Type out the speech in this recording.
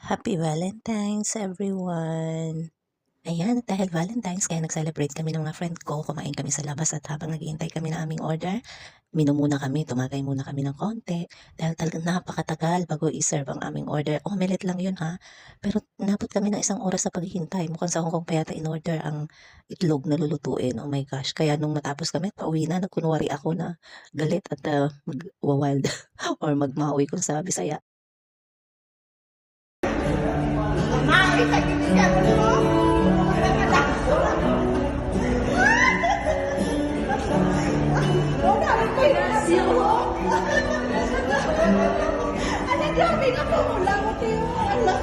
Happy Valentine's everyone! Ayan, dahil Valentine's kaya nag-celebrate kami ng mga friend ko, kumain kami sa labas at habang naghihintay kami ng aming order, minom muna kami, tumagay muna kami ng konti dahil talagang napakatagal bago i-serve ang aming order. Omelette lang yun ha, pero inabot kami ng 1 oras sa paghihintay. Mukhang sa Hong Kong pa yata in-order ang itlog na lulutuin. Oh my gosh, kaya nung matapos kami pauwi na, nagkunwari ako na galit at magwa-wild or magmaui kung sa Bisaya. Ano grabe na po mula mo tayo.